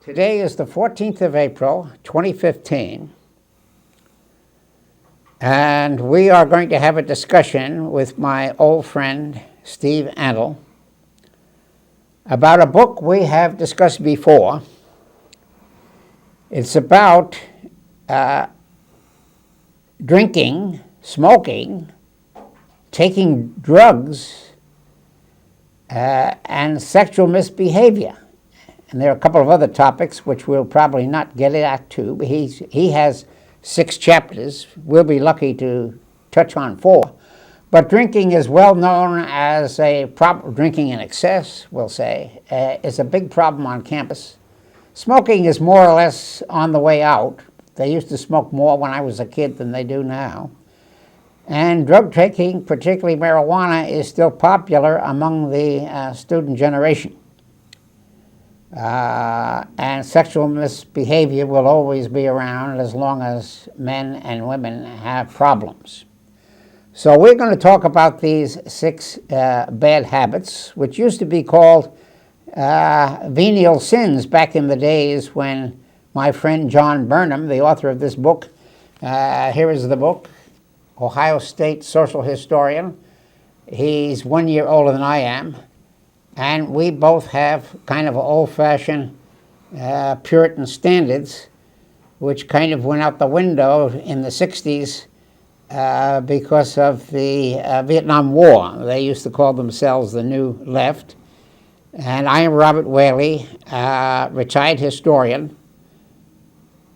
Today is the 14th of April, 2015, and we are going to have a discussion with my old friend, Steve Antle, about a book we have discussed before. It's about drinking, smoking, taking drugs, and sexual misbehavior. And there are a couple of other topics which we'll probably not get into, but he has 6 chapters. We'll be lucky to touch on 4. But drinking is well known as a problem. Drinking in excess, we'll say, is a big problem on campus. Smoking is more or less on the way out. They used to smoke more when I was a kid than they do now. And drug taking, particularly marijuana, is still popular among the student generation. And sexual misbehavior will always be around as long as men and women have problems. So we're going to talk about these 6 bad habits, which used to be called venial sins back in the days when my friend John Burnham, the author of this book, here is the book, Ohio State social historian. He's 1 year older than I am. And we both have kind of old-fashioned Puritan standards, which kind of went out the window in the 60s because of the Vietnam War. They used to call themselves the New Left. And I am Robert Whaley, retired historian,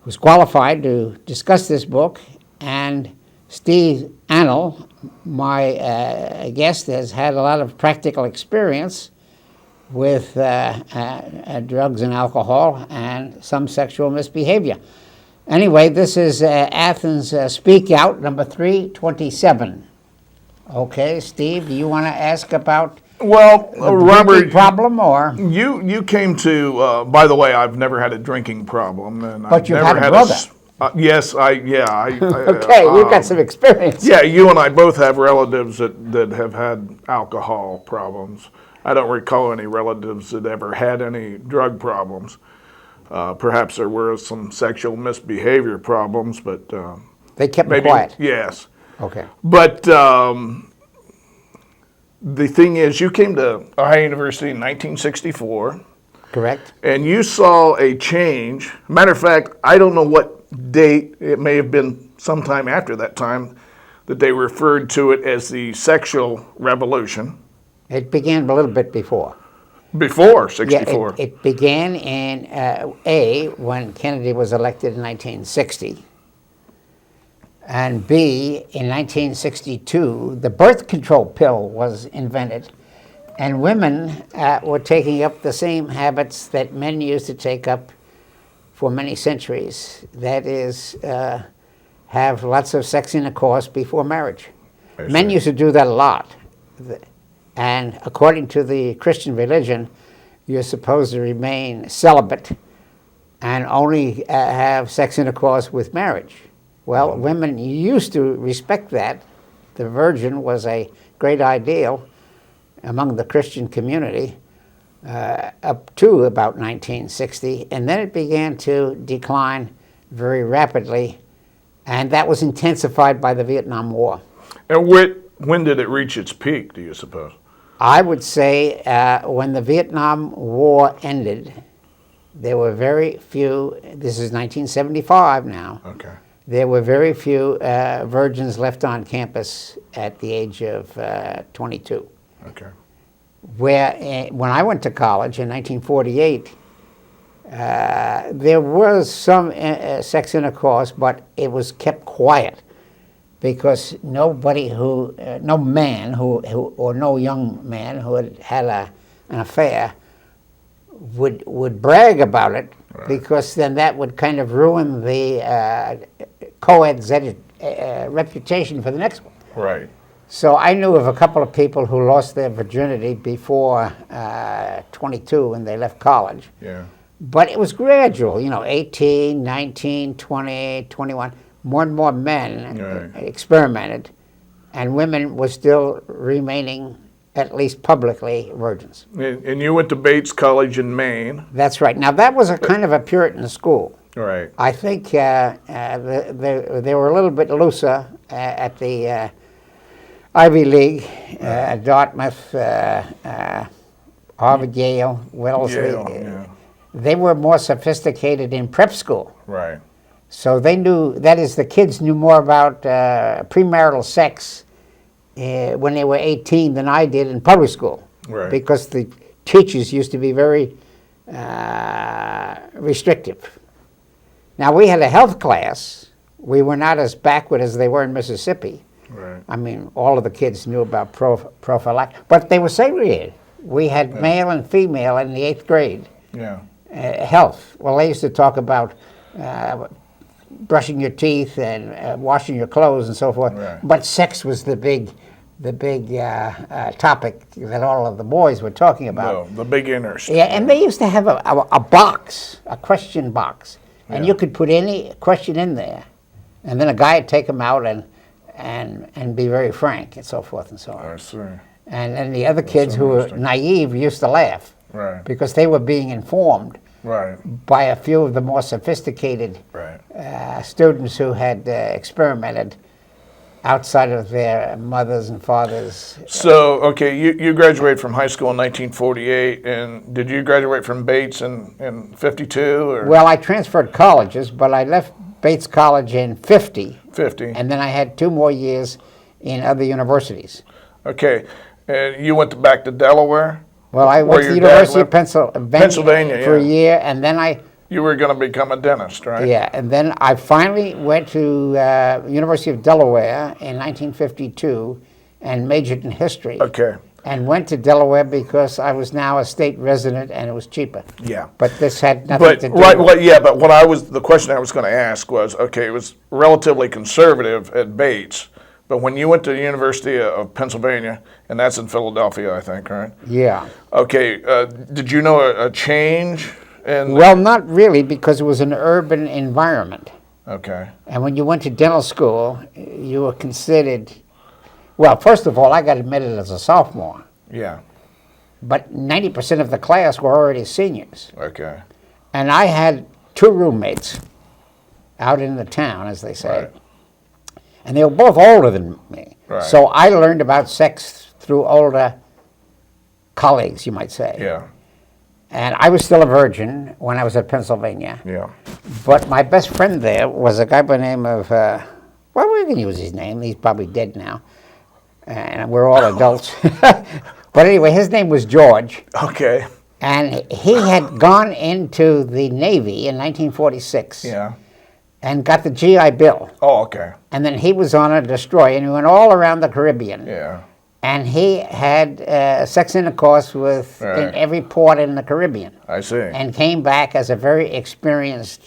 who's qualified to discuss this book. And Steve Antle, my guest, has had a lot of practical experience with drugs and alcohol and some sexual misbehavior. Anyway, this is Athens Speakout number 327. Okay, Steve, do you want to ask about Robert, problem or? You came to, by the way, I've never had a drinking problem. And but you've never had a brother. Yes, Okay, we've got some experience. Yeah, you and I both have relatives that have had alcohol problems. I don't recall any relatives that ever had any drug problems. Perhaps there were some sexual misbehavior problems, but they kept me quiet. Yes. Okay. But the thing is, you came to Ohio University in 1964. Correct. And you saw a change. Matter of fact, I don't know what date, it may have been sometime after that time, that they referred to it as the sexual revolution. It began a little bit before. Before 64? Yeah, it began in, when Kennedy was elected in 1960. And B, in 1962, the birth control pill was invented. And women were taking up the same habits that men used to take up for many centuries. That is, have lots of sex intercourse before marriage. Men used to do that a lot. And according to the Christian religion, you're supposed to remain celibate and only have sex intercourse with marriage. Well, women used to respect that. The virgin was a great ideal among the Christian community up to about 1960, and then it began to decline very rapidly, and that was intensified by the Vietnam War. And when did it reach its peak, do you suppose? I would say when the Vietnam War ended, there were very few, this is 1975 now, okay. There were very few virgins left on campus at the age of 22. Okay. Where when I went to college in 1948, there was some sex intercourse, but it was kept quiet because no man or no young man who had an affair would brag about it, right, because then that would kind of ruin the co-ed's reputation for the next one. Right. So I knew of a couple of people who lost their virginity before 22 when they left college. Yeah. But it was gradual, 18, 19, 20, 21. More and more men experimented, and women were still remaining at least publicly, virgins. And you went to Bates College in Maine. That's right. Now, that was a kind of a Puritan school. Right. I think they were a little bit looser at the Ivy League, Dartmouth, Harvard, Yale, Wellesley. Yale, yeah. They were more sophisticated in prep school. Right. So they knew, that is, the kids knew more about premarital sex when they were 18 than I did in public school. Right. Because the teachers used to be very restrictive. Now, we had a health class. We were not as backward as they were in Mississippi. Right. I mean, all of the kids knew about prophylactic, but they were segregated. We had male and female in the 8th grade. Yeah. Health. Well, they used to talk about brushing your teeth and washing your clothes and so forth. Right. But sex was the big topic that all of the boys were talking about. No, the big interest. Yeah, and they used to have a box, a question box, and you could put any question in there, and then a guy would take them out and be very frank and so forth and so on. I see. And then the other kids who were naive used to laugh. Right. Because they were being informed Right. by a few of the more sophisticated students who had experimented outside of their mothers and fathers. So, okay, you graduated from high school in 1948, and did you graduate from Bates in 52? Or? Well, I transferred colleges, but I left Bates College in 50. 50. And then I had 2 more years in other universities. Okay, and you went back to Delaware? Well, I went to the University of Pennsylvania for a year, and then You were going to become a dentist, right? Yeah, and then I finally went to University of Delaware in 1952 and majored in history. Okay. And went to Delaware because I was now a state resident and it was cheaper. Yeah. But this had nothing to do with but the question I was going to ask was, okay, it was relatively conservative at Bates, but when you went to the University of Pennsylvania, and that's in Philadelphia, I think, right? Yeah. Okay, did you know a change? Well, not really, because it was an urban environment. Okay. And when you went to dental school, you were considered, well, first of all, I got admitted as a sophomore. Yeah. But 90% of the class were already seniors. Okay. And I had 2 roommates out in the town, as they say. Right. And they were both older than me. Right. So I learned about sex through older colleagues, you might say. Yeah. And I was still a virgin when I was at Pennsylvania. Yeah. But my best friend there was a guy by the name of, well, we can use his name. He's probably dead now. And we're all adults. But anyway, his name was George. Okay. And he had gone into the Navy in 1946. Yeah. And got the GI Bill. Oh, okay. And then he was on a destroyer, and he went all around the Caribbean. Yeah. And he had sex intercourse with in every port in the Caribbean. I see. And came back as a very experienced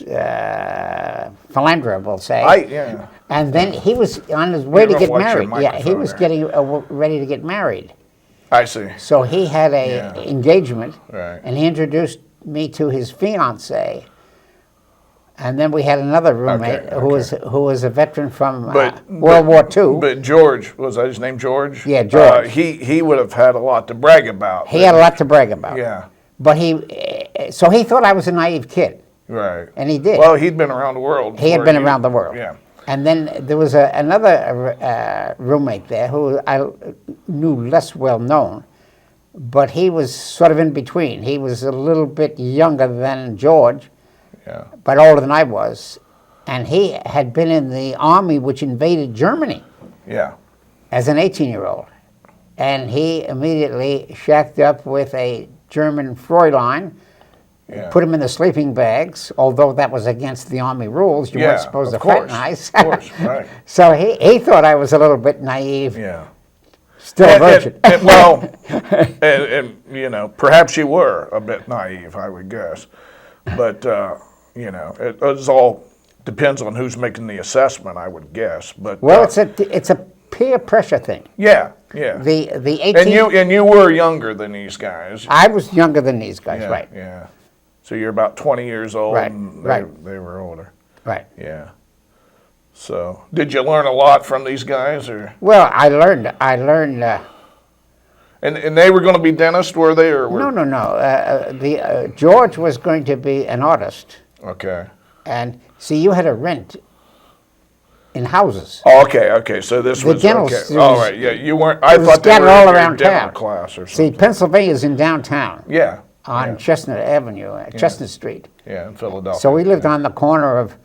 philanderer, we'll say. Yeah. And then he was on his way to get married. Yeah, he was there. getting ready to get married. I see. So he had a engagement, Right. and he introduced me to his fiancée. And then we had another roommate who was a veteran from World War II. But George, was that his name, George? Yeah, George. He would have had a lot to brag about. He had a lot to brag about. Yeah. But so he thought I was a naive kid. Right. And he did. Well, he'd been around the world. He had been around the world. Yeah. And then there was another roommate there who I knew less well known, but he was sort of in between. He was a little bit younger than George. Yeah. But older than I was. And he had been in the army which invaded Germany. Yeah. As an 18-year-old. And he immediately shacked up with a German Fräulein, put him in the sleeping bags, although that was against the army rules. You weren't supposed to fraternize. Of course, right. So he thought I was a little bit naive. Yeah. Still a virgin. And you know, perhaps you were a bit naive, I would guess. But, you know, it all depends on who's making the assessment, I would guess. But well, it's a peer pressure thing. Yeah, yeah. The 18 and you were younger than these guys. I was younger than these guys, Yeah, right? Yeah. So you're about 20 years old, Right, and they were older. Right. Yeah. So, did you learn a lot from these guys, or? Well, I learned. And they were going to be dentists, were they? Or were... No. George was going to be an artist. Okay. And see, you had to rent in houses. Oh, okay. So this The was dental okay. students- All right. Yeah, you weren't. I It was thought they scattered were all in your around dental town. class or See, something. Pennsylvania's in downtown. Yeah. On Chestnut Avenue, Chestnut Street. Yeah, in Philadelphia. So we lived on the corner of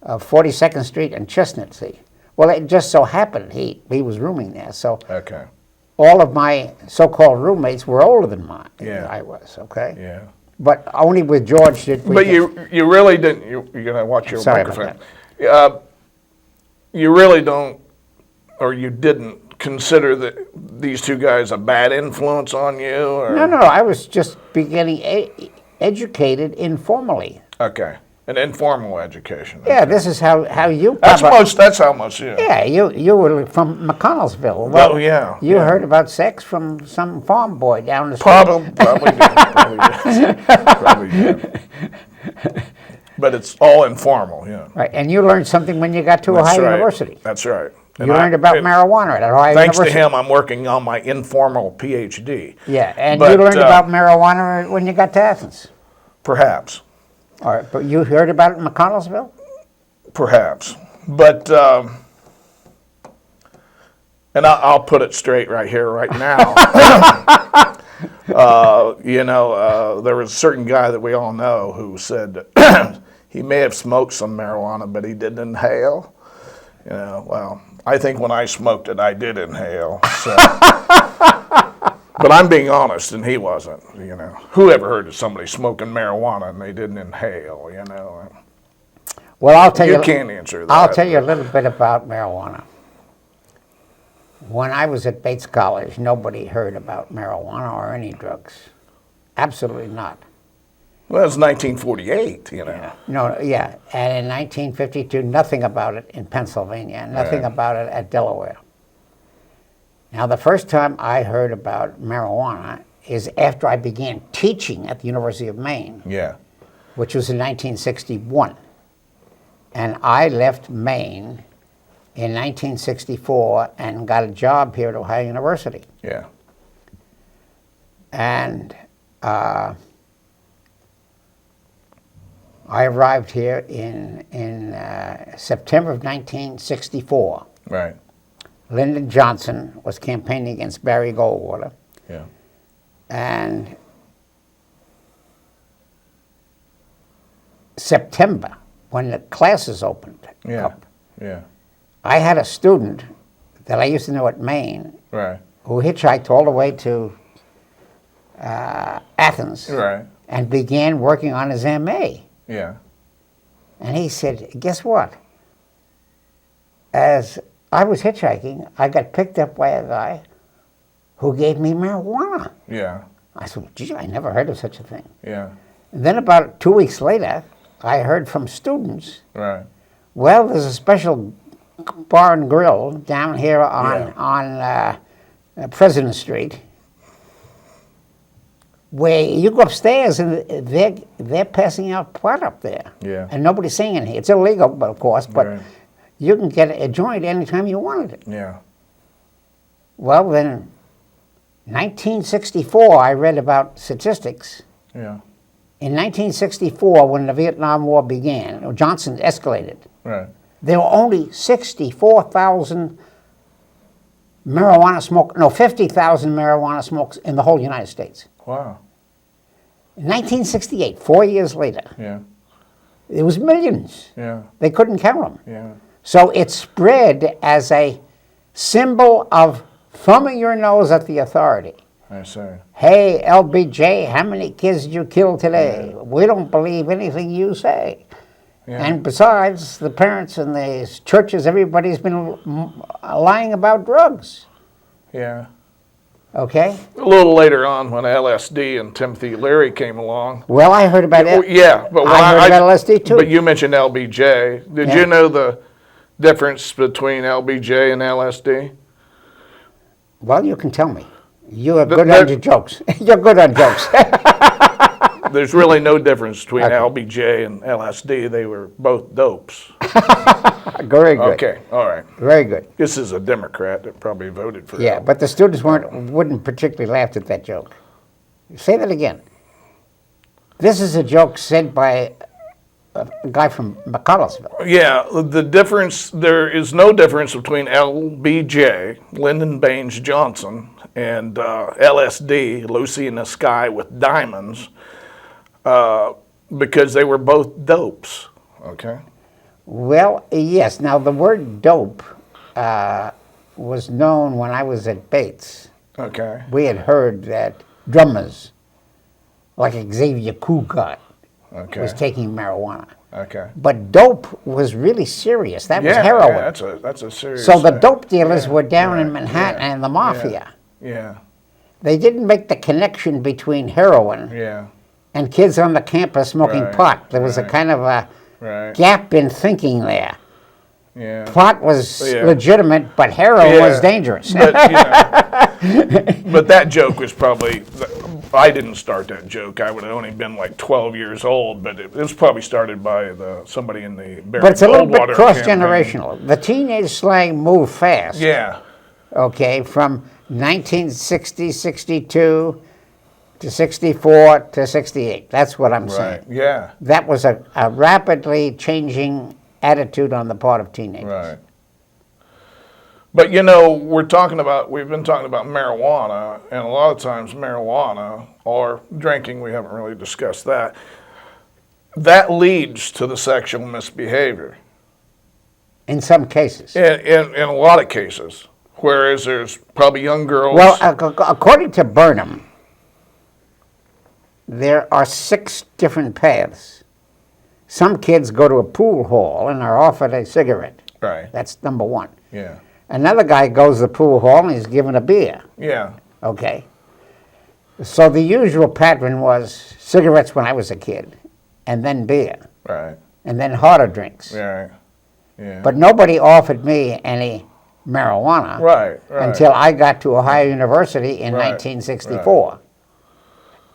42nd Street and Chestnut. See, well, it just so happened he was rooming there. So Okay. all of my so-called roommates were older than mine. Yeah. I was, okay? Yeah. But only with George did we. But you really didn't. You're gonna watch your Sorry about microphone. You really don't, or you didn't consider these two guys a bad influence on you? Or? No. I was just beginning educated informally. Okay, an informal education. Yeah, this is how you. That's how most. Yeah. Yeah, you were from McConnellsville. Well, yeah. You heard about sex from some farm boy down the street. Probably did. But it's all informal, yeah. Right, and you learned something when you got to Ohio University. That's right. You learned about marijuana at Ohio University. Thanks to him, I'm working on my informal PhD. Yeah, and you learned about marijuana when you got to Athens. Perhaps. All right, but you heard about it in McConnellsville? Perhaps. But, and I'll put it straight right here, right now. There was a certain guy that we all know who said he may have smoked some marijuana, but he didn't inhale. Well, I think when I smoked it, I did inhale. So. But I'm being honest, and he wasn't. Who ever heard of somebody smoking marijuana and they didn't inhale? Well, I'll tell you. You can't answer that. I'll tell you a little bit about marijuana. When I was at Bates College, nobody heard about marijuana or any drugs. Absolutely not. Well, it was 1948, No, yeah. And in 1952, nothing about it in Pennsylvania, nothing about it at Delaware. Now, the first time I heard about marijuana is after I began teaching at the University of Maine, which was in 1961. And I left Maine in 1964 and got a job here at Ohio University. Yeah. And I arrived here in September of 1964. Right. Lyndon Johnson was campaigning against Barry Goldwater. Yeah. And September, when the classes opened up, I had a student that I used to know at Maine who hitchhiked all the way to Athens and began working on his MA. Yeah. And he said, guess what? As I was hitchhiking, I got picked up by a guy who gave me marijuana. Yeah. I said, gee, I never heard of such a thing. Yeah. And then about 2 weeks later, I heard from students, well, there's a special bar and grill down here on President Street where you go upstairs and they're passing out pot up there. Yeah. And nobody's saying anything. It's illegal, but of course, but you can get a joint anytime you wanted it. Yeah. Well, then, 1964, I read about statistics. Yeah. In 1964, when the Vietnam War began, Johnson escalated. There were only 64,000 50,000 marijuana smokers in the whole United States. Wow. In 1968, 4 years later, it was millions. Yeah. They couldn't count them. Yeah. So it spread as a symbol of thumbing your nose at the authority. I see. Hey, LBJ, how many kids did you kill today? We don't believe anything you say. And besides, the parents and the churches, everybody's been lying about drugs. Yeah. Okay? A little later on, when LSD and Timothy Leary came along. Well, I heard about it. Yeah, but I heard about LSD too. But you mentioned LBJ. Did you know the difference between LBJ and LSD? Well, you can tell me. You are good on your jokes. You're good on jokes. There's really no difference between LBJ and LSD. They were both dopes. Very good. Okay, all right. Very good. This is a Democrat that probably voted for Yeah, it. but the students wouldn't particularly laugh at that joke. Say that again. This is a joke said by a guy from McConnellsville. Yeah, the difference, there is no difference between LBJ, Lyndon Baines Johnson, and LSD, Lucy in the Sky with Diamonds, because they were both dopes, okay? Well, yes. Now, the word dope was known when I was at Bates. Okay. We had heard that drummers, like Xavier Cugat, Okay. was taking marijuana. Okay. But dope was really serious. That was heroin. Yeah, that's a serious So the thing. dope dealers Yeah, were down right, in Manhattan yeah, and the mafia. Yeah, They didn't make the connection between heroin yeah, and kids on the campus smoking Right, pot. There was a right. kind of a right, gap in thinking there. yeah. Pot was Yeah. legitimate, but heroin Yeah. was dangerous. But, but that joke was probably, I didn't start that joke. I would have only been like 12 years old, but it was probably started by somebody in the Barry But it's a little bit Goldwater cross-generational. The teenage slang moved fast. campaign. Yeah, Okay, from 1960, 62 to 64 to 68. That's what I'm saying. right, yeah, That was a rapidly changing attitude on the part of teenagers. right. But we've been talking about marijuana, and a lot of times marijuana or drinking, we haven't really discussed that, that leads to the sexual misbehavior In some cases. in a lot of cases. Whereas there's probably young girls. Well, according to Burnham, there are 6 different paths. Some kids go to a pool hall and are offered a cigarette. right, That's number 1. yeah, Another guy goes to the pool hall and he's given a beer. yeah, Okay. So the usual pattern was cigarettes when I was a kid, and then beer, right, and then harder drinks. right, yeah. But nobody offered me any marijuana right, until I got to Ohio University in Right, 1964.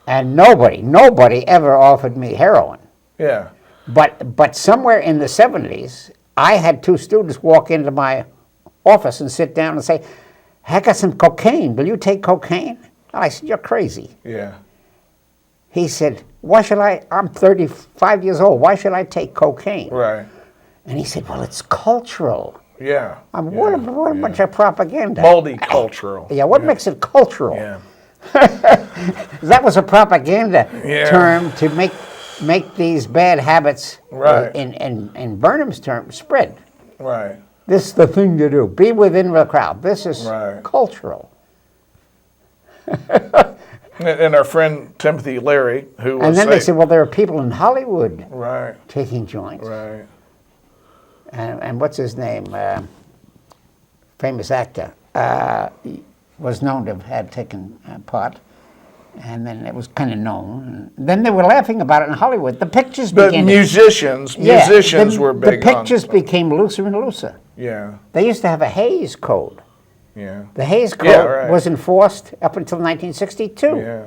And nobody ever offered me heroin. yeah, But somewhere in the 70s, I had 2 students walk into my office and sit down and say, I got some cocaine. Will you take cocaine? And I said, you're crazy. yeah, He said, why should I? I'm 35 years old. Why should I take cocaine? right, And he said, well, it's cultural. yeah. What a bunch of propaganda. Multicultural. Yeah, what makes it cultural? Yeah, That was a propaganda Yeah. term to make these bad habits, Right. in Burnham's term, spread. right, This is the thing to do. Be within the crowd. This is Right. cultural. and our friend Timothy Leary, who was And then they said, well, there are people in Hollywood right, taking joints. right, And what's his name? Famous actor. Was known to have had taken pot. And then it was kind of known. And then they were laughing about it in Hollywood. The pictures but began musicians were big The pictures became looser and looser. yeah, They used to have a Hays Code. yeah, The Hays Code Yeah, right. was enforced up until 1962. yeah,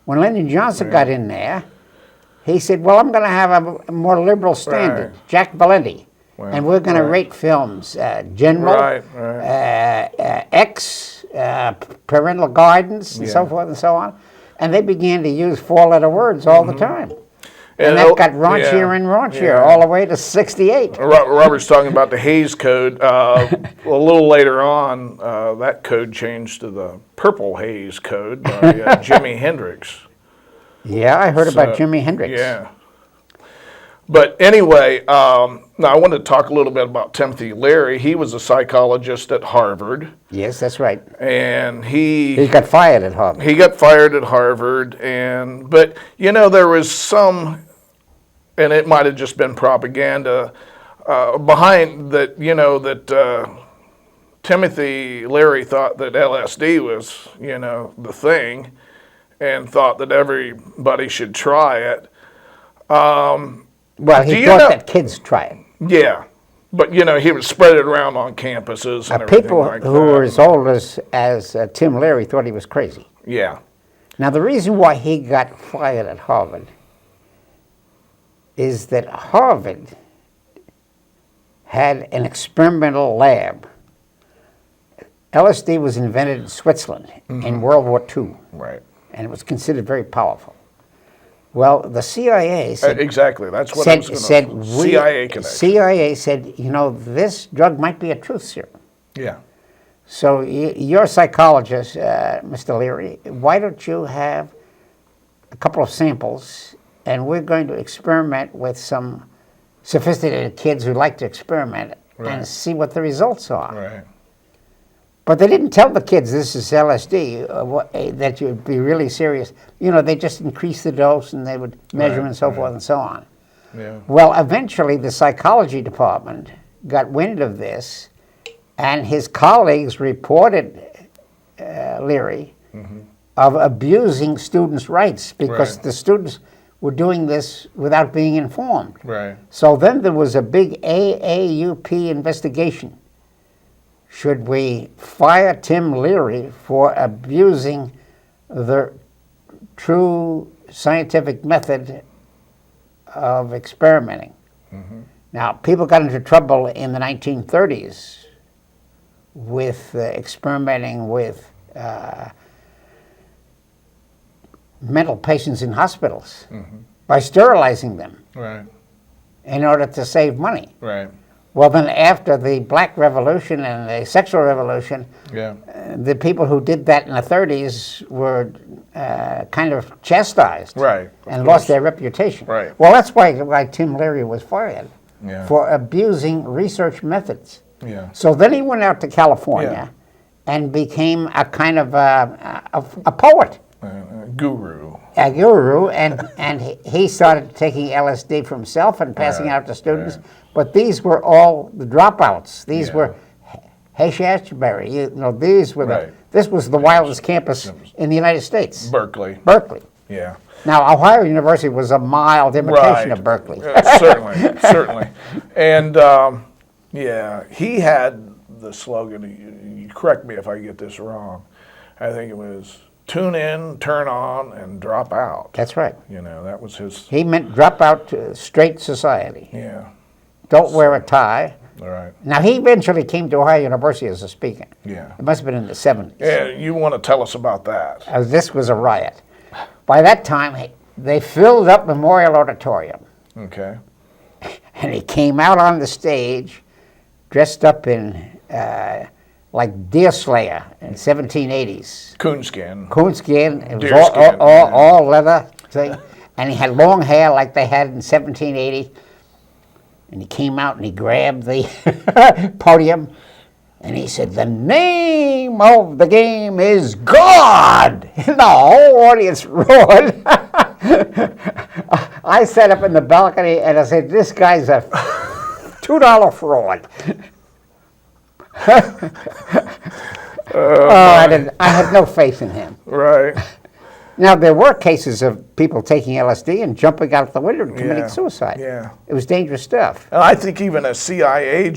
When Lyndon Johnson got in there, he said, well, I'm going to have a more liberal standard, Right. Jack Valenti, Well, and we're going to right. rate films, General, Right, X, parental guidance, and so Yeah. forth and so on. And they began to use 4-letter words all the time. And And that it'll- got raunchier yeah, and raunchier yeah. all the way to 68. Robert's talking about the Hays Code. A little later on, that code changed to the Purple Haze Code by Jimi Hendrix. Yeah, I heard about So, Jimi Hendrix. Yeah. But anyway, now I want to talk a little bit about Timothy Leary. He was a psychologist at Harvard, Yes, that's right. and He got fired at Harvard. he got fired at Harvard, but there was some, and it might have just been propaganda behind that. That Timothy Leary thought that LSD was the thing, and thought that everybody should try it. Well, Do he you thought know- that kids try it. Yeah, but he would spread it around on campuses and everything People like who that. were as old as Tim Leary thought he was crazy. Yeah, Now, the reason why he got fired at Harvard is that Harvard had an experimental lab. LSD was invented in Switzerland in World War II, Right. and it was considered very powerful. Well, the CIA said, Exactly. That's what I was said going to CIA connection. CIA said, this drug might be a truth serum. Yeah. So you're a psychologist, Mr. Leary. Why don't you have a couple of samples, and we're going to experiment with some sophisticated kids who like to experiment and see what the results are. Right. But they didn't tell the kids this is LSD, that you'd be really serious. They just increased the dose and they would measure and so forth and so on. Yeah. Well, eventually the psychology department got wind of this, and his colleagues reported Leary of abusing students' rights because the students were doing this without being informed. Right. So then there was a big AAUP investigation. Should we fire Tim Leary for abusing the true scientific method of experimenting? Now, people got into trouble in the 1930s with experimenting with mental patients in hospitals by sterilizing them Right. in order to save money. Right. Well, then after the Black Revolution and the Sexual Revolution, Yeah. the people who did that in the 30s were kind of chastised Right. and lost their reputation. Right. Well, that's why Tim Leary was fired For abusing research methods. Yeah. So then he went out to California and became a kind of a poet. Guru. A guru, and he started taking LSD for himself and passing out to students. But these were all the dropouts. These were Haight-Ashbury. These were this was the wildest campus in the United States. Berkeley. Yeah. Now, Ohio University was a mild imitation of Berkeley. Certainly. And he had the slogan. You correct me if I get this wrong. I think it was tune in, turn on, and drop out. That's right. That was his. He meant drop out to straight society. Yeah. Don't wear a tie. All right. Now, he eventually came to Ohio University as a speaker. Yeah. It must have been in the 70s. Yeah, you want to tell us about that. This was a riot. By that time, they filled up Memorial Auditorium. Okay. And he came out on the stage dressed up in like Deer Slayer in 1780s. Coonskin. Coonskin. It was Deerskin, all leather thing. And he had long hair like they had in 1780. And he came out and he grabbed the podium and he said, "The name of the game is God!" And the whole audience roared. I sat up in the balcony and I said, "This guy's a $2 fraud." I had no faith in him. Right. Now, there were cases of people taking LSD and jumping out the window and committing suicide. Yeah. It was dangerous stuff. And I think even a CIA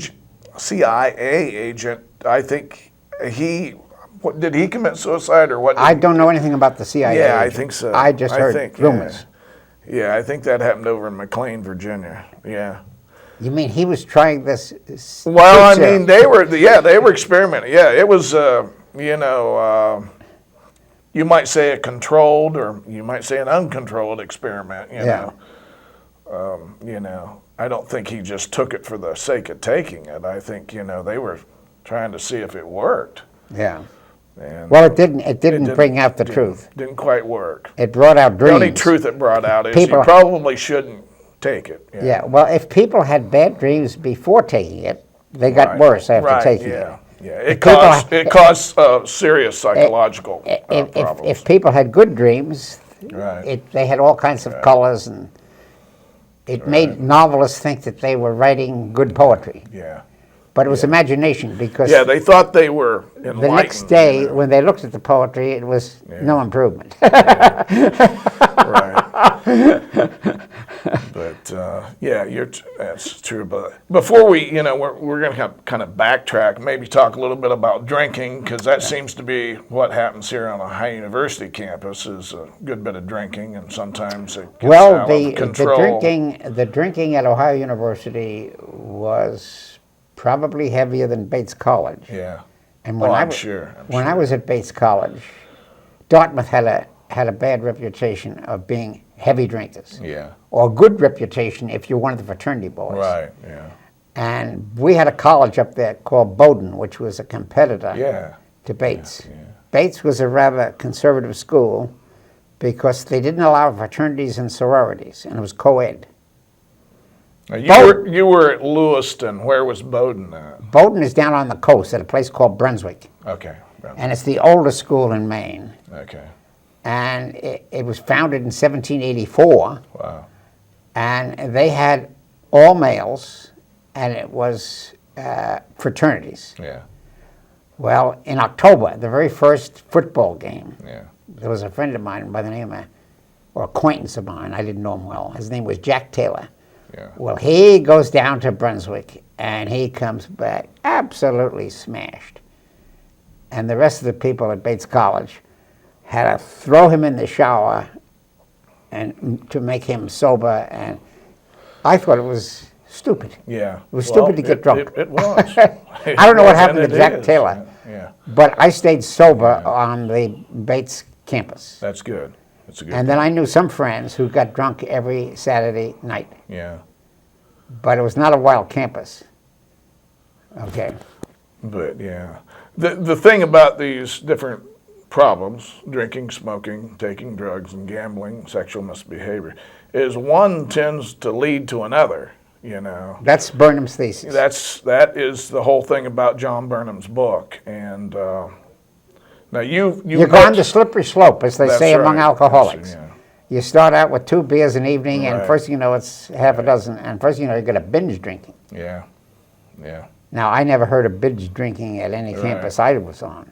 agent, I think did he commit suicide or what? I don't know anything about the CIA. Yeah, agent. I think so. I just heard rumors. Yeah, I think that happened over in McLean, Virginia. Yeah. You mean he was trying this? Well, I mean, they were experimenting. Yeah, it was, you might say a controlled or you might say an uncontrolled experiment, you know. I don't think he just took it for the sake of taking it. I think, they were trying to see if it worked. Yeah. And well, it didn't bring out the truth. Didn't quite work. It brought out dreams. The only truth it brought out is you probably shouldn't take it. Yeah, well, if people had bad dreams before taking it, they got worse after taking it. Yeah, it caused serious psychological problems. If people had good dreams, they had all kinds of colors, and it made novelists think that they were writing good poetry. Yeah. But it was imagination because they thought they were enlightened. The next day, when they looked at the poetry, it was no improvement. Right. But that's true. But before we, we're going to kind of backtrack, maybe talk a little bit about drinking, because that seems to be what happens here on a high university campus is a good bit of drinking, and sometimes it gets out of control. The drinking at Ohio University was probably heavier than Bates College. Yeah. And I'm sure. When I was at Bates College, Dartmouth had a bad reputation of being heavy drinkers. Yeah. Or a good reputation if you're one of the fraternity boys. Right. Yeah. And we had a college up there called Bowdoin, which was a competitor Yeah. to Bates. Yeah. Bates was a rather conservative school because they didn't allow fraternities and sororities, and it was co-ed. Now, you were at Lewiston. Where was Bowdoin at? Bowdoin is down on the coast at a place called Brunswick, Okay. and it's the oldest school in Maine. Okay. And it was founded in 1784, Wow. and they had all males, and it was fraternities. Yeah. Well, in October, the very first football game, Yeah. there was a friend of mine by the name of, or acquaintance of mine, I didn't know him well. His name was Jack Taylor. Yeah. Well, he goes down to Brunswick, and he comes back absolutely smashed. And the rest of the people at Bates College had to throw him in the shower and to make him sober, and I thought it was stupid. Yeah. It was stupid to get drunk. It was. I don't know what happened to Jack Taylor, Yeah. but I stayed sober on the Bates campus. That's good. That's a good. And then I knew some friends who got drunk every Saturday night, Yeah. but it was not a wild campus. Okay. But yeah, the thing about these different problems, drinking, smoking, taking drugs, and gambling, sexual misbehavior, is one tends to lead to another, you know. That's Burnham's thesis. That is the whole thing about John Burnham's book. And now you You're on the slippery slope, as they That's say among right. alcoholics. Yeah. You start out with 2 beers an evening, and Right. first thing you know, it's half a dozen, and first thing you know, you get a binge drinking. Yeah. Yeah. Now, I never heard of binge drinking at any Right. campus I was on.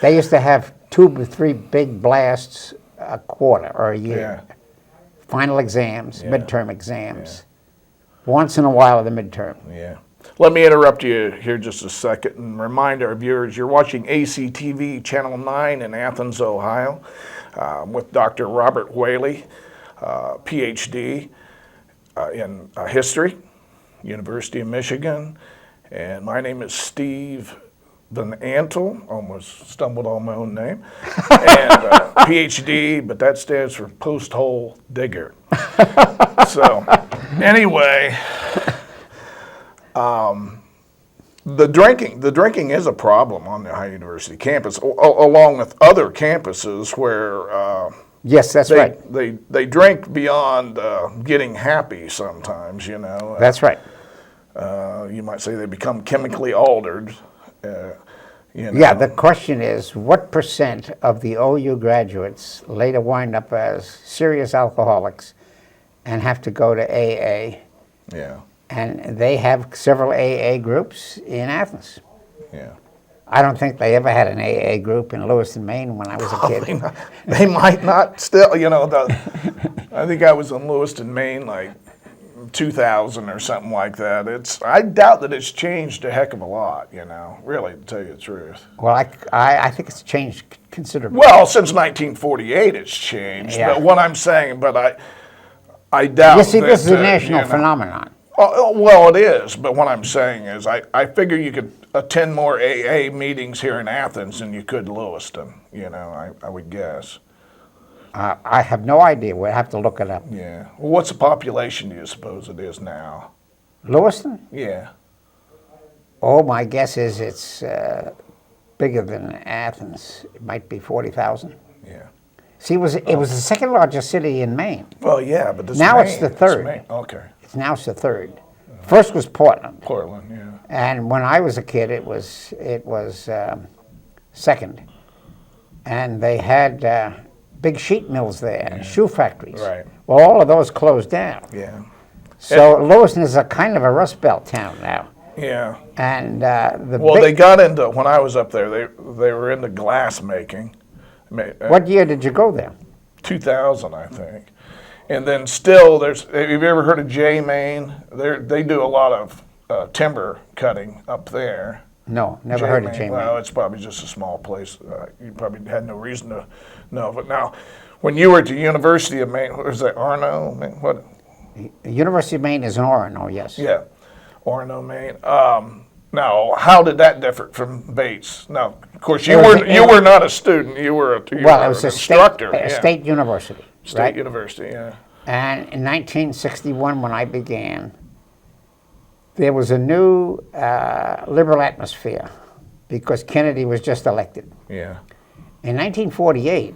They used to have 2 to 3 big blasts a quarter or a year. Yeah. Final exams, Yeah. midterm exams. Once in a while, the midterm. Yeah. Let me interrupt you here just a second and remind our viewers you're watching ACTV Channel 9 in Athens, Ohio, with Dr. Robert Whaley, PhD in history, University of Michigan, and my name is Steve Van Antle, almost stumbled on my own name, and PhD, but that stands for post-hole digger. So, anyway, the drinking is a problem on the Ohio University campus, along with other campuses where Yes, that's right. they drink beyond getting happy sometimes, you know. That's right. You might say they become chemically altered. You know. Yeah, the question is, what percent of the OU graduates later wind up as serious alcoholics and have to go to AA? Yeah, And they have several AA groups in Athens. yeah. I don't think they ever had an AA group in Lewiston, Maine when I was a kid. Probably not. They might not still, you know. I think I was in Lewiston, Maine, like 2000 or something like that. I doubt that it's changed a heck of a lot, you know, really, to tell you the truth. Well, I think it's changed considerably. Well, since 1948 it's changed. Yeah. But what I'm saying, I doubt You see, that, this is a you national know. phenomenon. Oh, well, it is, but what I'm saying is I figure you could attend more AA meetings here in Athens than you could Lewiston, you know, I would guess. I have no idea. We'll have to look it up. Yeah. Well, what's the population do you suppose it is now? Lewiston? Yeah. Oh, my guess is it's bigger than Athens. It might be 40,000. Yeah. See, it was the second largest city in Maine. Well, yeah, but this Now Maine, it's the third. Maine. Okay. Now it's the third. First was Portland, Portland, yeah. and when I was a kid, it was second. And they had big sheet mills there, and shoe factories. Right. Well, all of those closed down. Yeah. So Lewiston is a kind of a Rust Belt town now. Yeah. And They got into, when I was up there, they were into glass making. What year did you go there? 2000, I think. And then still, have you ever heard of J Maine? They do a lot of timber cutting up there. No, never heard of J-Maine. Well, it's probably just a small place. You probably had no reason to know. But now, when you were at the University of Maine, what was that, Arno? What? The University of Maine is in Orono, yes. Yeah. Ornament. Now, how did that differ from Bates? Now, of course, you It were not a student. You were Well, an it was a instructor. state university. State right? university. Yeah. And in 1961, when I began, there was a new liberal atmosphere because Kennedy was just elected. Yeah. In 1948,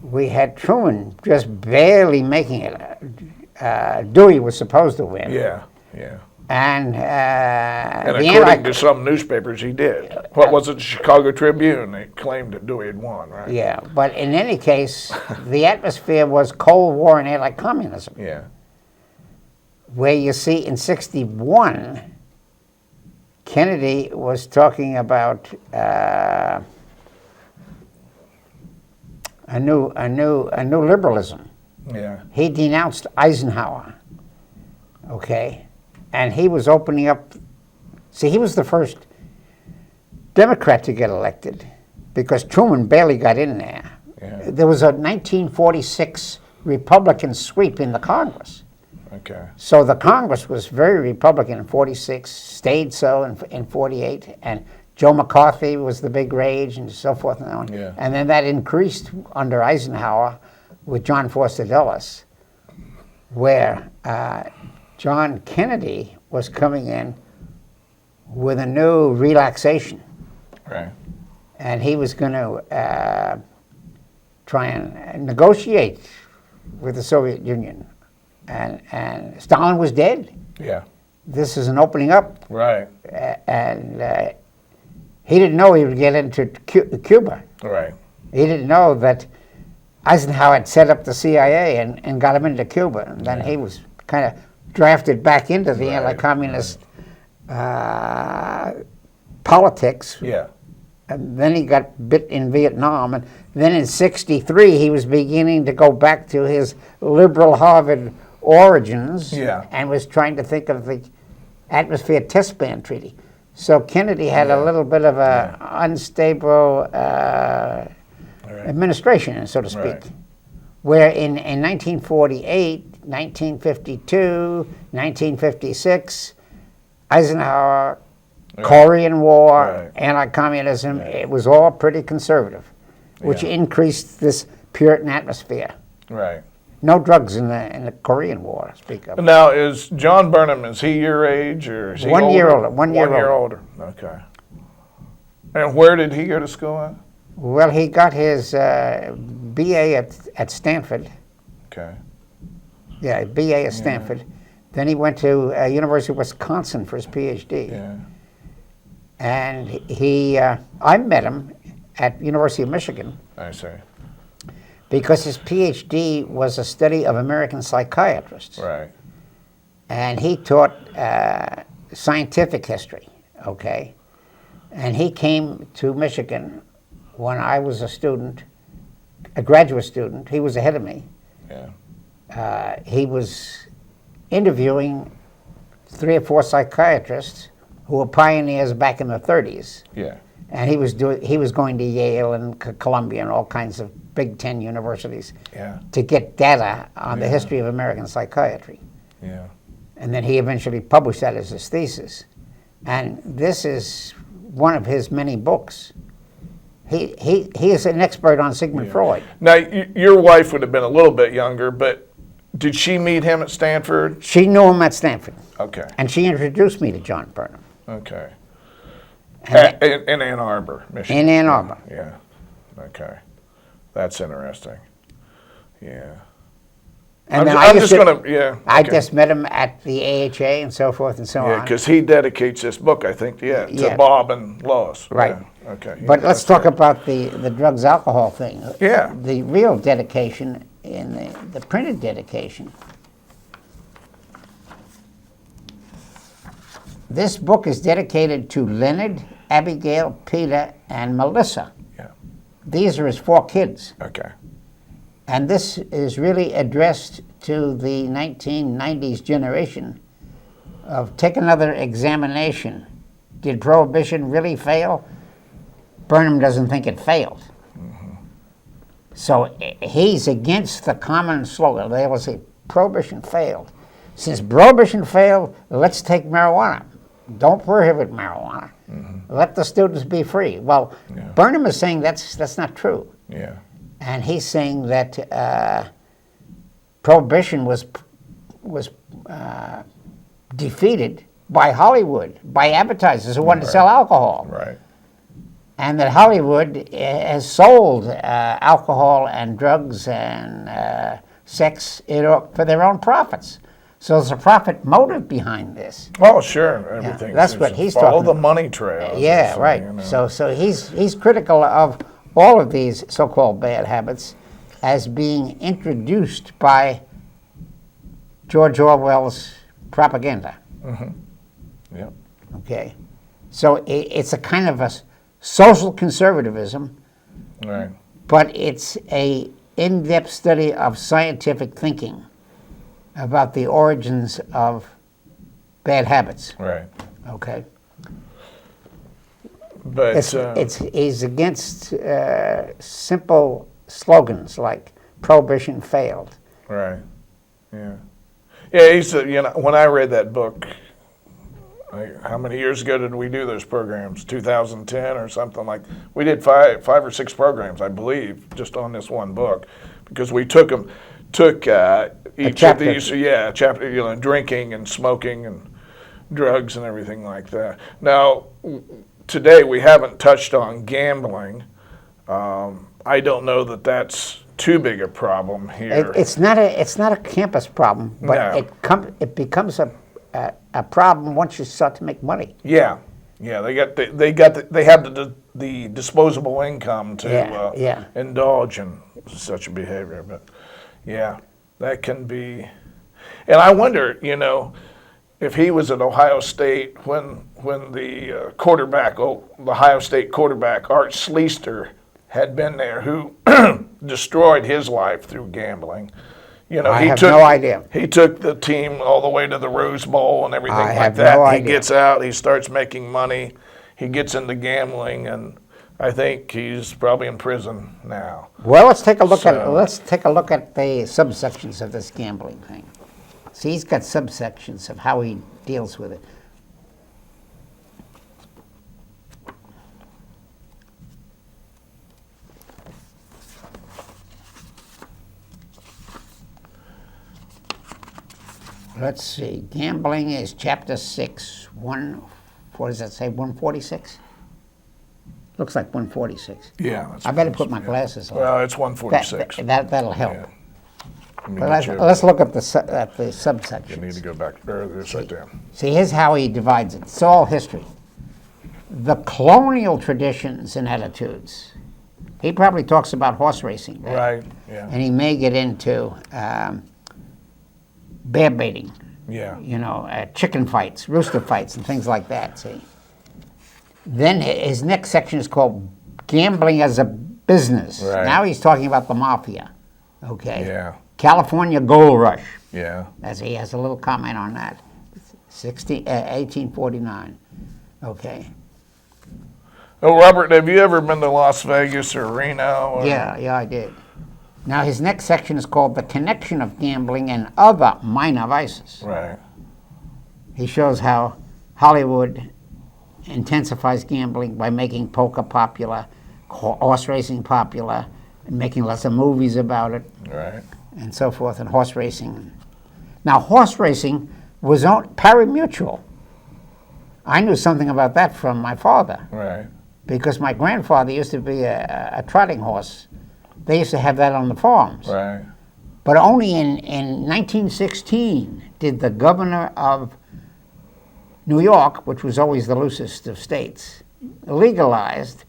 we had Truman just barely making it. Dewey was supposed to win. Yeah. Yeah. And, And the according to some newspapers, he did. What was it, the Chicago Tribune? They claimed that Dewey had won, right? Yeah, but in any case, the atmosphere was Cold War and anti-communism. Yeah. Where you see in 61, Kennedy was talking about a new liberalism. Yeah. He denounced Eisenhower, okay, and he was opening up. See, he was the first Democrat to get elected because Truman barely got in there. Yeah. There was a 1946 Republican sweep in the Congress. Okay. So the Congress was very Republican in 46, stayed so in 48, and Joe McCarthy was the big rage and so forth and on. Yeah. And then that increased under Eisenhower with John Foster Dulles, where John Kennedy was coming in with a new relaxation. Right. And he was going to try and negotiate with the Soviet Union. And Stalin was dead. Yeah. This is an opening up. Right. And he didn't know he would get into Cuba. Right. He didn't know that Eisenhower had set up the CIA and got him into Cuba. And then he was kind of drafted back into the anti-communist politics. Yeah. And then he got bit in Vietnam. And then in 63, he was beginning to go back to his liberal Harvard origins and was trying to think of the Atmosphere Test Ban Treaty. So Kennedy had a little bit of a unstable administration, so to speak. Right. Where in 1948, 1952, 1956, Eisenhower, Korean War, anti-communism, it was all pretty conservative, which increased this Puritan atmosphere. Right. No drugs in the Korean War, to speak of. Now, is John Burnham, is he your age or is he 1 year older? 1 year older. Okay. And where did he go to school at? Well, he got his BA at Stanford. Okay. Yeah, BA at Stanford. Then he went to University of Wisconsin for his PhD. Yeah. And I met him at University of Michigan. I see. Because his PhD was a study of American psychiatrists. Right. And he taught scientific history, okay? And he came to Michigan when I was a student, a graduate student. He was ahead of me. Yeah. He was interviewing 3 or 4 psychiatrists who were pioneers back in the 30s. Yeah. And he was going to Yale and Columbia and all kinds of Big Ten universities to get data on the history of American psychiatry. Yeah. And then he eventually published that as his thesis. And this is one of his many books. He is an expert on Sigmund Freud. Now, your wife would have been a little bit younger, but did she meet him at Stanford? She knew him at Stanford. Okay. And she introduced me to John Burnham. Okay. In Ann Arbor, Michigan. In Ann Arbor. Yeah. Okay. That's interesting. Yeah. And then I'm just going to, I just met him at the AHA and so forth and so on. Yeah, because he dedicates this book, I think, to Bob and Lois. Right. Yeah. Okay. But let's talk about the drugs alcohol thing. Yeah. The real dedication in the printed dedication. This book is dedicated to Leonard, Abigail, Peter, and Melissa. Yeah. These are his 4 kids. Okay. And this is really addressed to the 1990s generation of take another examination. Did Prohibition really fail? Burnham doesn't think it failed. Mm-hmm. So he's against the common slogan. They will say Prohibition failed. Since prohibition failed, let's take marijuana. Don't prohibit marijuana. Let the students be free. Well, Burnham is saying that's not true. Yeah. And he's saying that prohibition was defeated by Hollywood, by advertisers who wanted to sell alcohol. Right. And that Hollywood has sold alcohol and drugs and sex for their own profits. So there's a profit motive behind this. Oh, sure. Everything. That's what he's talking Follow about. the money trail. Yeah, right. You know. So he's critical of all of these so-called bad habits as being introduced by George Orwell's propaganda. Yep. Okay. So it's a kind of a social conservatism, Right. but it's a in-depth study of scientific thinking about the origins of bad habits. Right. Okay. But He's against simple slogans like "prohibition failed." right. Yeah. Yeah. He's when I read that book. How many years ago did we do those programs? 2010 or something like. We did five or six programs, I believe, just on this one book, because we took each of these, chapter, drinking and smoking and drugs and everything like that. Now, today we haven't touched on gambling. I don't know that that's too big a problem here. It's not a campus problem, but it becomes a problem once you start to make money. Yeah, they have the disposable income to indulge in such a behavior. But yeah, that can be. And I wonder, if he was at Ohio State when the Ohio State quarterback Art Schlichter had been there, who destroyed his life through gambling. I have no idea. He took the team all the way to the Rose Bowl and everything like that. No idea. He gets out, he starts making money, he gets into gambling, and I think he's probably in prison now. Well, let's take a look at the subsections of this gambling thing. See, he's got subsections of how he deals with it. Let's see. Gambling is chapter 6. What does that say? 146? Looks like 146. Yeah. I better put my glasses on. Well, it's 146. That'll help. Yeah. Let's look at the subsections. You need to go back there. This right there. See, here's how he divides it. It's all history. The colonial traditions and attitudes. He probably talks about horse racing. Right. Yeah. And he may get into bear baiting. Yeah. Chicken fights, rooster fights, and things like that. See. Then his next section is called gambling as a business. Right. Now he's talking about the mafia. Okay. Yeah. California Gold Rush. Yeah. As he has a little comment on that. 1849. Okay. Oh, Robert, have you ever been to Las Vegas or Reno? Yeah, I did. Now his next section is called the connection of gambling and other minor vices. Right. He shows how Hollywood intensifies gambling by making poker popular, horse racing popular, and making lots of movies about it. Right. And so forth, and horse racing. Now, horse racing was pari-mutuel. I knew something about that from my father. Right. Because my grandfather used to be a trotting horse. They used to have that on the farms. Right. But only in 1916 did the governor of New York, which was always the loosest of states, legalized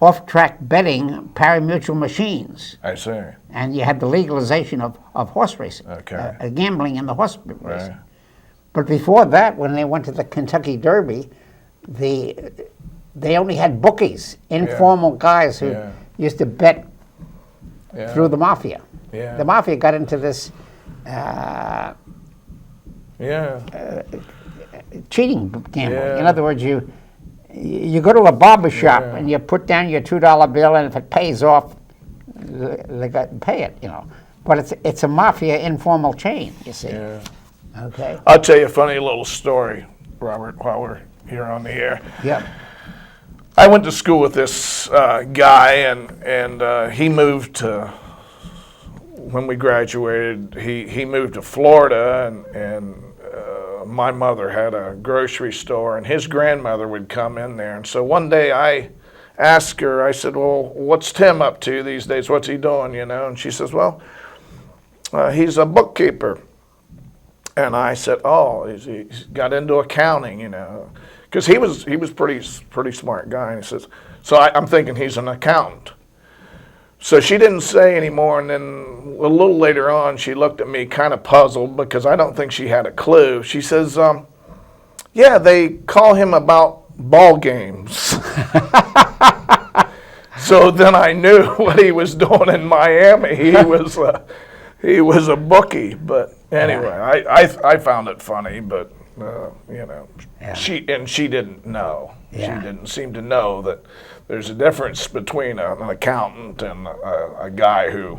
off-track betting pari-mutuel machines. I see. And you had the legalization of horse racing, Okay. gambling in the horse racing. Right. But before that, when they went to the Kentucky Derby, they only had bookies, informal guys who used to bet through the mafia. Yeah. The mafia got into this cheating gambling. Yeah. In other words, you go to a barber shop and you put down your $2 bill, and if it pays off, they got to pay it. But it's a mafia informal chain. You see. Yeah. Okay. I'll tell you a funny little story, Robert, while we're here on the air. Yeah. I went to school with this guy, and he moved to, when we graduated, he moved to Florida, and my mother had a grocery store, and his grandmother would come in there. And so one day I asked her, I said, well, what's Tim up to these days? What's he doing, you know? And she says, well, he's a bookkeeper. And I said, oh, he's got into accounting, you know, because he was pretty smart guy. And he says, so I'm thinking he's an accountant. So she didn't say anymore, and then a little later on, she looked at me kind of puzzled because I don't think she had a clue. She says, yeah, they call him about ball games. So then I knew what he was doing in Miami. He was a bookie. But anyway, I found it funny, but you know, she didn't know. Yeah. She didn't seem to know that there's a difference between an accountant and a guy who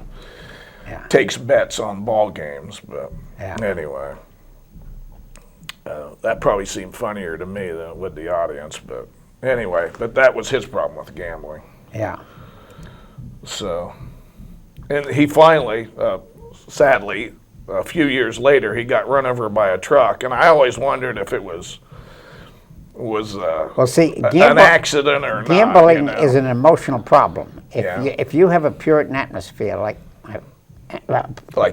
takes bets on ball games. But anyway, that probably seemed funnier to me than with the audience. But anyway, that was his problem with gambling. Yeah. So, and he finally, sadly, a few years later, he got run over by a truck, and I always wondered if it was Well, see, an accident or not. Gambling You know? is an emotional problem. If you have a Puritan atmosphere Like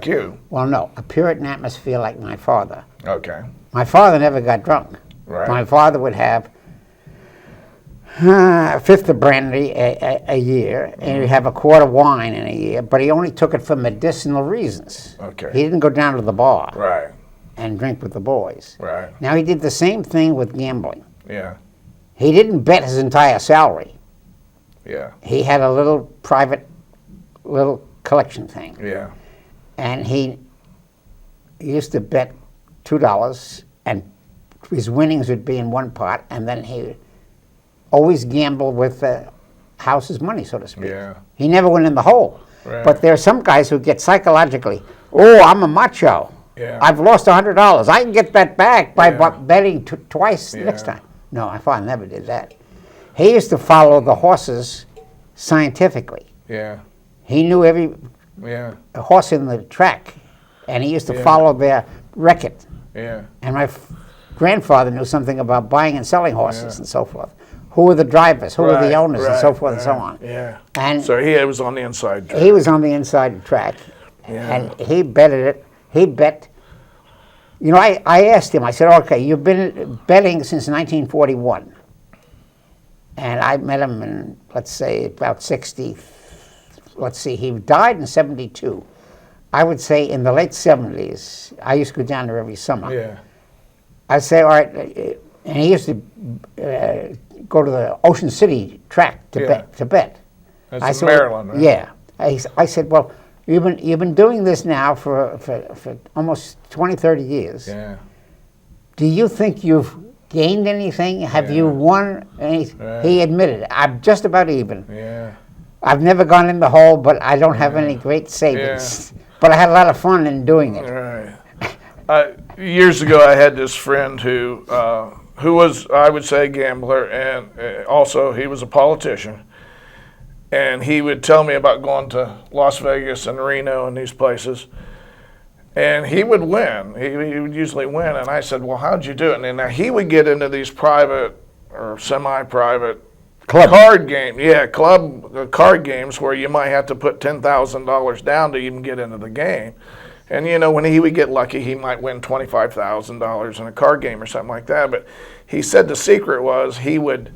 you. well, no, a Puritan atmosphere like my father. Okay. My father never got drunk. Right. My father would have a fifth of brandy a year, and he'd have a quart of wine in a year, but he only took it for medicinal reasons. Okay. He didn't go down to the bar Right. and drink with the boys. Right. Now, he did the same thing with gambling. Yeah. He didn't bet his entire salary. Yeah. He had a little private collection thing. Yeah. And he used to bet $2, and his winnings would be in one pot, and then he would always gamble with the house's money, so to speak. Yeah. He never went in the hole. Right. But there are some guys who get psychologically, oh, I'm a macho. Yeah. I've lost $100. I can get that back by betting twice next Yeah. time. No, my father never did that. He used to follow the horses scientifically. Yeah. He knew every Yeah. horse in the track, and he used to follow their record. Yeah. And my grandfather knew something about buying and selling horses and so forth. Who were the drivers? Who were the owners? And so forth and so on. Yeah. And So he was on the inside track. he was on the inside track, and he betted it. He bet. You know, I asked him. I said, "Okay, you've been betting since 1941," and I met him in, let's say, about 60. Let's see, he died in 72. I would say in the late 70s. I used to go down there every summer. Yeah. I'd say, all right, and he used to go to the Ocean City track to bet. That's I in said, Maryland, right? Yeah. I said, well, you've been doing this now for almost 20, 30 years. Yeah. Do you think you've gained anything? Have you won anything? Right. He admitted, I'm just about even. Yeah. I've never gone in the hole, but I don't have any great savings. But I had a lot of fun in doing it. Right. Years ago, I had this friend who was, I would say, a gambler, and also he was a politician. And he would tell me about going to Las Vegas and Reno and these places. And he would win. He would usually win. And I said, well, how'd you do it? And now he would get into these private or semi-private card games. Yeah, card games where you might have to put $10,000 down to even get into the game. And, you know, when he would get lucky, he might win $25,000 in a card game or something like that. But he said the secret was he would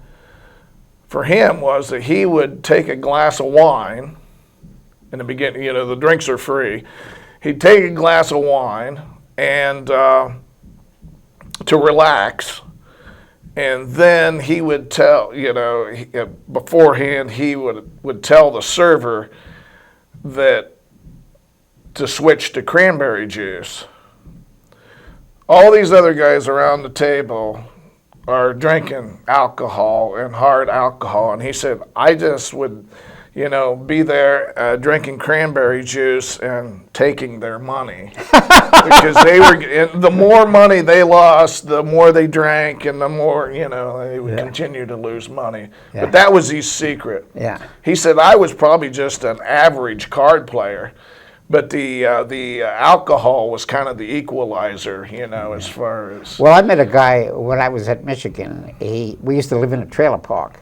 take a glass of wine in the beginning. You know, the drinks are free. He'd take a glass of wine and to relax. And then he would tell, you know, beforehand he would tell the server that to switch to cranberry juice. All these other guys around the table are drinking alcohol and hard alcohol. And he said, I just would, you know, be there drinking cranberry juice and taking their money. Because they were, the more money they lost, the more they drank, and the more, you know, they would continue to lose money. Yeah. But that was his secret. Yeah. He said, I was probably just an average card player, but the alcohol was kind of the equalizer, you know, as far as. Well, I met a guy when I was at Michigan. We used to live in a trailer park,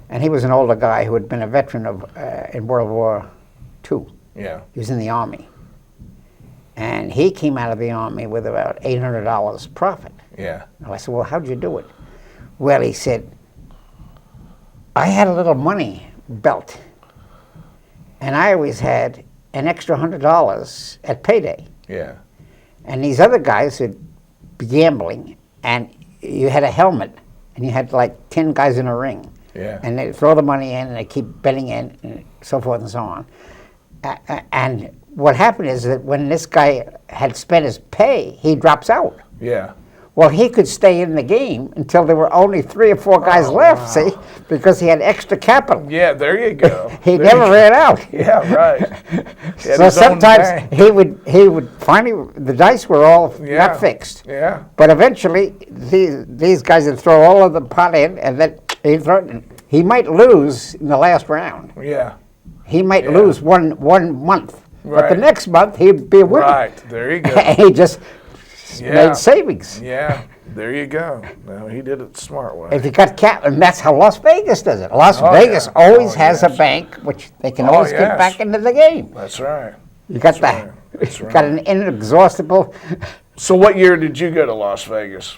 and he was an older guy who had been a veteran of in World War II. Yeah. He was in the Army. And he came out of the Army with about $800 profit. Yeah. And I said, well, how'd you do it? Well, he said, I had a little money belt, and I always had an extra $100 at payday. Yeah. And these other guys would be gambling, and you had a helmet, and you had like 10 guys in a ring. Yeah. And they'd throw the money in, and they'd keep betting in, and so forth and so on. And what happened is that when this guy had spent his pay, he drops out. Yeah. Well, he could stay in the game until there were only 3 or 4 guys left, see, because he had extra capital. Yeah, there you go. He never ran out. Yeah, right. So sometimes he would finally, the dice were all not fixed. Yeah. But eventually, these guys would throw all of the pot in, and then he'd throw it in. He might lose in the last round. Yeah. He might lose one month. But the Right. next month, he'd be a winner. Right, there you go. And he just made savings. Yeah, there you go. No, he did it the smart way. If you got and that's how Las Vegas does it. Las Vegas always has a bank, which they can always get back into the game. That's right. You got That's you got an inexhaustible. So what year did you go to Las Vegas?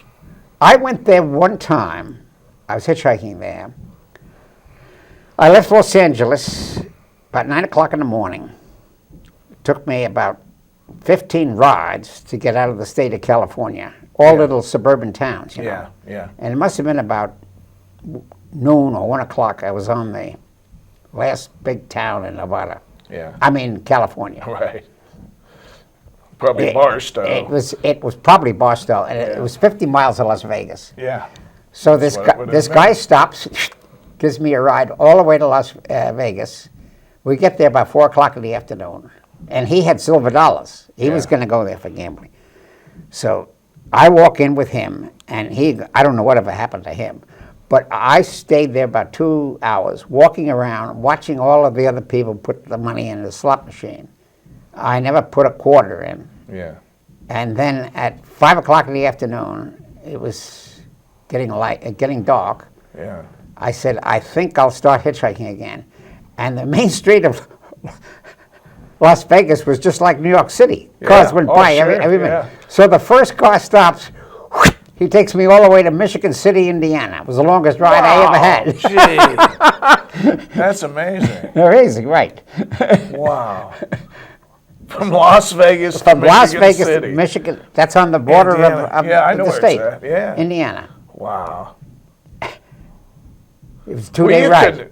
I went there one time. I was hitchhiking there. I left Los Angeles about 9 o'clock in the morning. It took me about 15 rides to get out of the state of California. All little suburban towns, you know. Yeah. And it must have been about noon or 1 o'clock. I was on the last big town in Nevada. Yeah. I mean, California. Right. Probably Barstow. It was probably Barstow, and it was 50 miles to Las Vegas. Yeah. So this guy stops, gives me a ride all the way to Las Vegas. We get there by 4 o'clock in the afternoon, and he had silver dollars. He was going to go there for gambling. So I walk in with him, and I don't know whatever happened to him, but I stayed there about 2 hours, walking around, watching all of the other people put the money in the slot machine. I never put a quarter in. Yeah. And then at 5 o'clock in the afternoon, it was getting dark. Yeah. I said, I think I'll start hitchhiking again. And the main street of Las Vegas was just like New York City. Cars went by every minute. Yeah. So the first car stops, he takes me all the way to Michigan City, Indiana. It was the longest ride I ever had. Gee. That's amazing. Amazing, right. Wow. From Las Vegas From to Las Michigan Vegas City. to Michigan, that's on the border Indiana. of Yeah, I know the where state. it's at. Yeah. Indiana. Wow. It was a 2-day ride.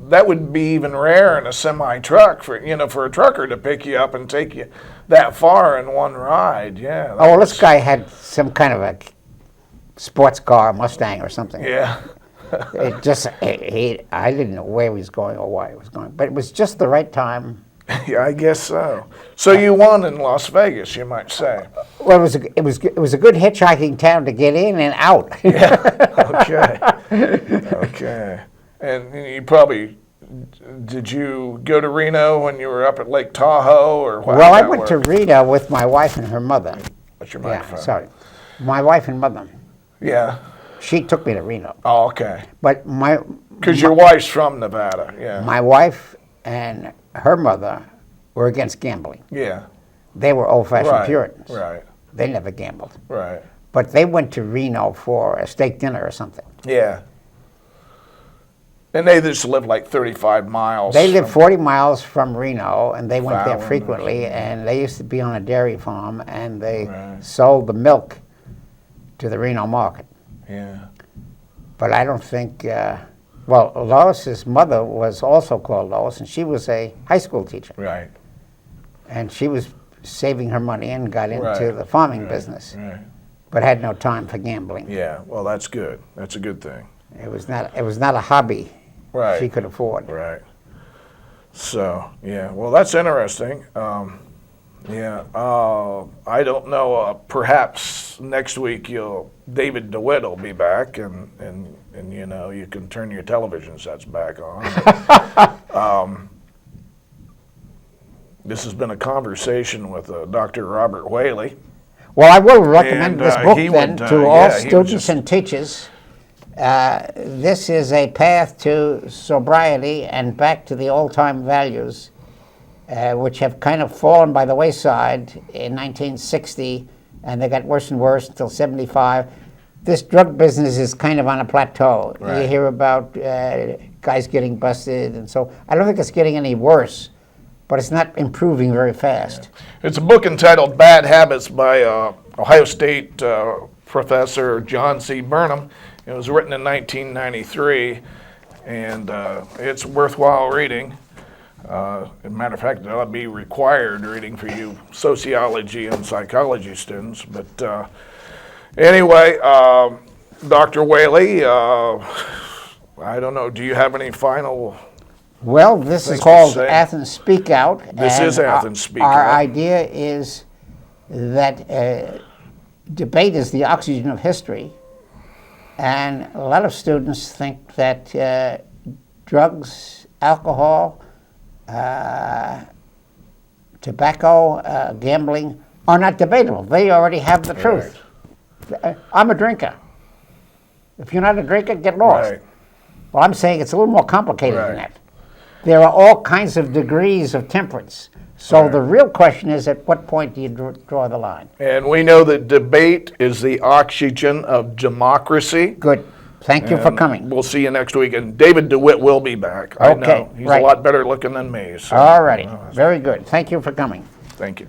That would be even rare in a semi truck for a trucker to pick you up and take you that far in one ride. Yeah. Oh, well, this guy had some kind of a sports car, Mustang or something. Yeah. It just, I didn't know where he was going or why he was going, but it was just the right time. Yeah, I guess so. So you won in Las Vegas, you might say. Well, it was a good hitchhiking town to get in and out. Yeah. Okay. And you probably, did you go to Reno when you were up at Lake Tahoe, or what? Well, I went to Reno with my wife and her mother. What's your microphone? Yeah, sorry. My wife and mother. Yeah. She took me to Reno. Oh, okay. But Because your wife's from Nevada, yeah. my wife and her mother were against gambling. Yeah. They were old-fashioned Puritans. Right. They never gambled. Right. But they went to Reno for a steak dinner or something. Yeah. And they just live like 35 miles. They lived 40 miles from Reno, and they went there Fallon or frequently, and they used to be on a dairy farm, and they sold the milk to the Reno market. Yeah. But I don't think, well, Lois's mother was also called Lois, and she was a high school teacher. Right. And she was saving her money and got into the farming business, but had no time for gambling. Yeah, well, that's good. That's a good thing. It was not a hobby she could afford. Right. So, yeah, well, that's interesting. I don't know. Perhaps next week David DeWitt will be back, and you know, you can turn your television sets back on. This has been a conversation with Dr. Robert Whaley. Well, I will recommend And, this book he then would, to yeah, all he would students just- and teachers. This is a path to sobriety and back to the old-time values, which have kind of fallen by the wayside in 1960, and they got worse and worse until 75. This drug business is kind of on a plateau. You Right. hear about guys getting busted, and so I don't think it's getting any worse, but it's not improving very fast. It's a book entitled Bad Habits by Ohio State professor John C. Burnham. It was written in 1993, and it's worthwhile reading. As a matter of fact, it ought to be required reading for you sociology and psychology students. But anyway, Dr. Whaley, I don't know, do you have any final... Well, this is Thanks for called saying. Athens Speakout. This and is Athens Speakout. Our idea is that debate is the oxygen of history, and a lot of students think that drugs, alcohol, tobacco, gambling are not debatable. They already have the truth. I'm a drinker. If you're not a drinker, get lost. Right. Well, I'm saying it's a little more complicated than Right. that. There are all kinds of degrees of temperance. So Right. the real question is, at what point do you draw the line? And we know that debate is the oxygen of democracy. Good. Thank you for And coming. We'll see you next week. And David DeWitt will be back. I Okay, know. He's right. a lot better looking than me. So, All righty. Very good. Thank you for coming. Thank you.